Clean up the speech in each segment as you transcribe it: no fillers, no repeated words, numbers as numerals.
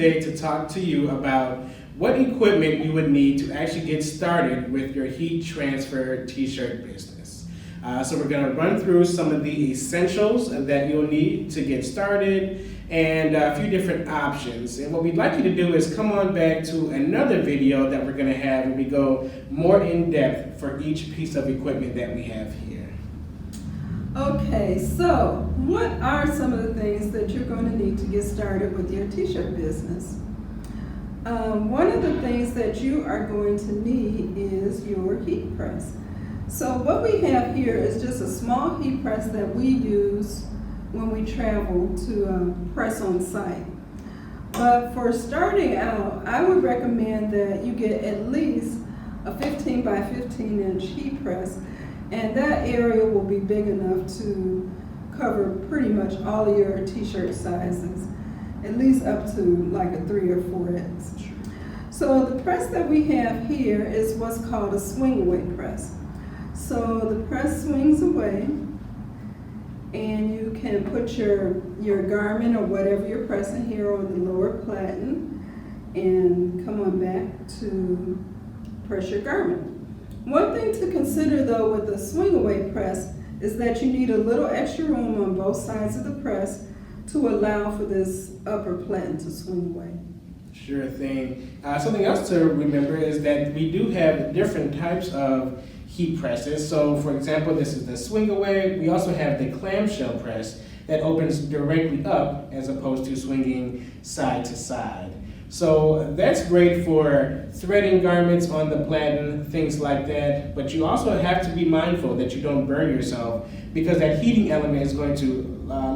today to talk to you about what equipment you would need to actually get started with your heat transfer t-shirt business. So we're going to run through some of the essentials that you'll need to get started and a few different options. And what we'd like you to do is come on back to another video that we're going to have and we go more in depth for each piece of equipment that we have here. Okay, so what are some of the things that you're going to need to get started with your t-shirt business? One of the things that you are going to need is your heat press. So what we have here is just a small heat press that we use when we travel to press on site. But for starting out, I would recommend that you get at least a 15 by 15 inch heat press, and that area will be big enough to cover pretty much all of your t-shirt sizes, at least up to like a 3 or 4X. So the press that we have here is what's called a swing away press. So the press swings away, and you can put your garment or whatever you're pressing here on the lower platen and come on back to press your garment. One thing to consider though with the swing away press is that you need a little extra room on both sides of the press to allow for this upper platen to swing away. Sure thing. Something else to remember is that we do have different types of heat presses. So for example, this is the swing away. We also have the clamshell press that opens directly up as opposed to swinging side to side. So that's great for threading garments on the platen, things like that. But you also have to be mindful that you don't burn yourself, because that heating element is going to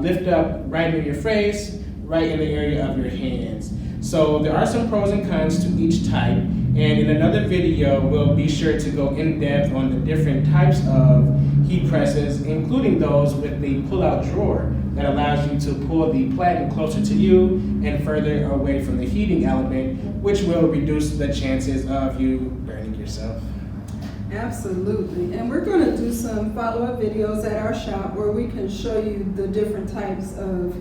lift up right in your face, right in the area of your hands. So there are some pros and cons to each type, and in another video we'll be sure to go in depth on the different types of heat presses, including those with the pull-out drawer that allows you to pull the platen closer to you and further away from the heating element, which will reduce the chances of you burning yourself. Absolutely, and we're going to do some follow-up videos at our shop where we can show you the different types of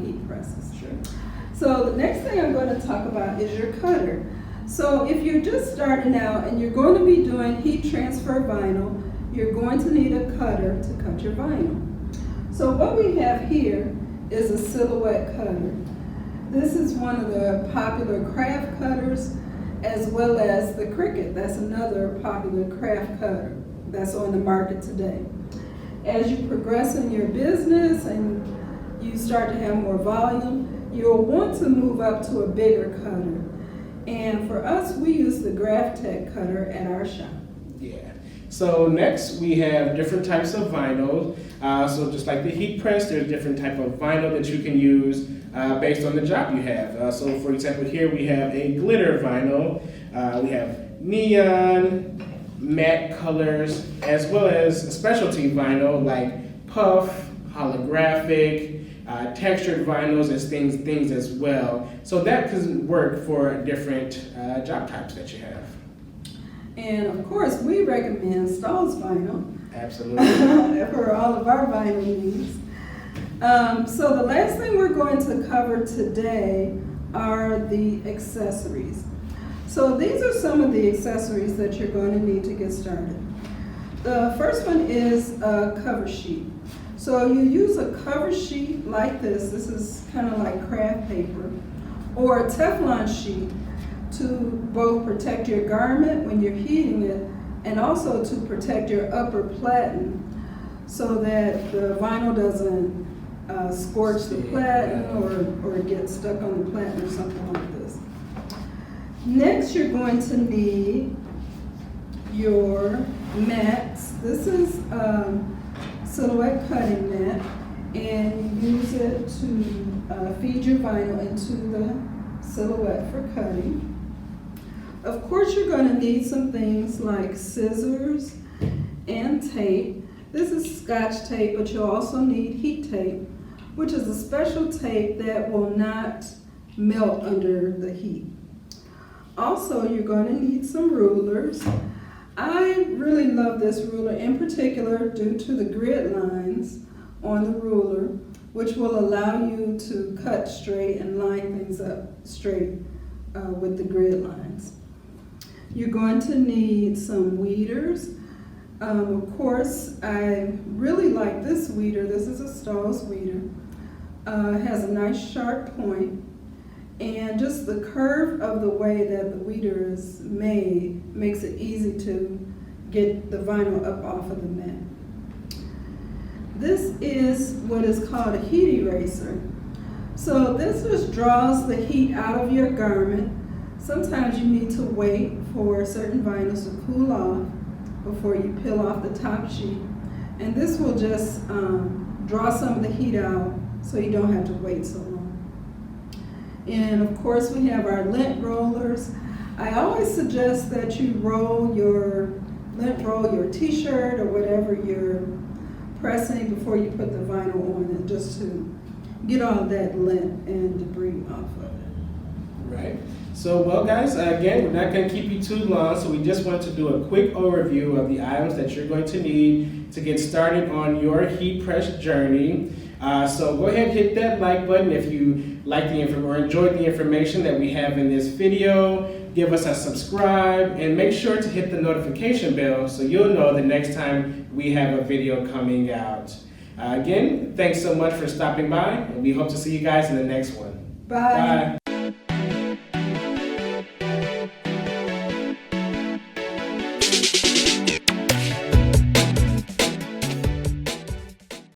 heat presses. Sure. So the next thing I'm going to talk about is your cutter. So if you're just starting out and you're going to be doing heat transfer vinyl, you're going to need a cutter to cut your vinyl. So what we have here is a silhouette cutter. This is one of the popular craft cutters, as well as the Cricut. That's another popular craft cutter that's on the market today. As you progress in your business and you start to have more volume, you'll want to move up to a bigger cutter. And for us, we use the GraphTech cutter at our shop. Yeah. So next we have different types of vinyl. So just like the heat press, there's different type of vinyl that you can use based on the job you have. So for example, here we have a glitter vinyl. We have neon, matte colors, as well as specialty vinyl like puff, holographic, textured vinyls as things as well. So that can work for different job types that you have. And of course, we recommend Stahl's vinyl. Absolutely. For all of our vinyl needs. So the last thing we're going to cover today are the accessories. So these are some of the accessories that you're going to need to get started. The first one is a cover sheet. So you use a cover sheet like this. This is kind of like craft paper, or a Teflon sheet to both protect your garment when you're heating it and also to protect your upper platen so that the vinyl doesn't scorch the platen or get stuck on the platen or something like this. Next, you're going to need your mats. This is silhouette cutting mat, and you use it to feed your vinyl into the silhouette for cutting. Of course, you're going to need some things like scissors and tape. This is Scotch tape, but you'll also need heat tape, which is a special tape that will not melt under the heat. Also, you're going to need some rulers. I really love this ruler in particular due to the grid lines on the ruler. which will allow you to cut straight and line things up straight with the grid lines. You're going to need some weeders. Of course, I really like this weeder. This is a Stahls weeder. It has a nice sharp point, and just the curve of the way that the weeder is made makes it easy to get the vinyl up off of the mat. This is what is called a heat eraser. So this just draws the heat out of your garment. Sometimes you need to wait for certain vinyls to cool off before you peel off the top sheet. And this will just draw some of the heat out so you don't have to wait so long. And of course we have our lint rollers. I always suggest that you lint roll your t-shirt or whatever you're pressing before you put the vinyl on it, just to get all that lint and debris off of it. Right. So, well, guys, again, we're not going to keep you too long, so we just want to do a quick overview of the items that you're going to need to get started on your heat press journey. So go ahead and hit that like button if you like or enjoyed the information that we have in this video. Give us a subscribe and make sure to hit the notification bell so you'll know the next time we have a video coming out. Again, thanks so much for stopping by, and we hope to see you guys in the next one. Bye. Bye.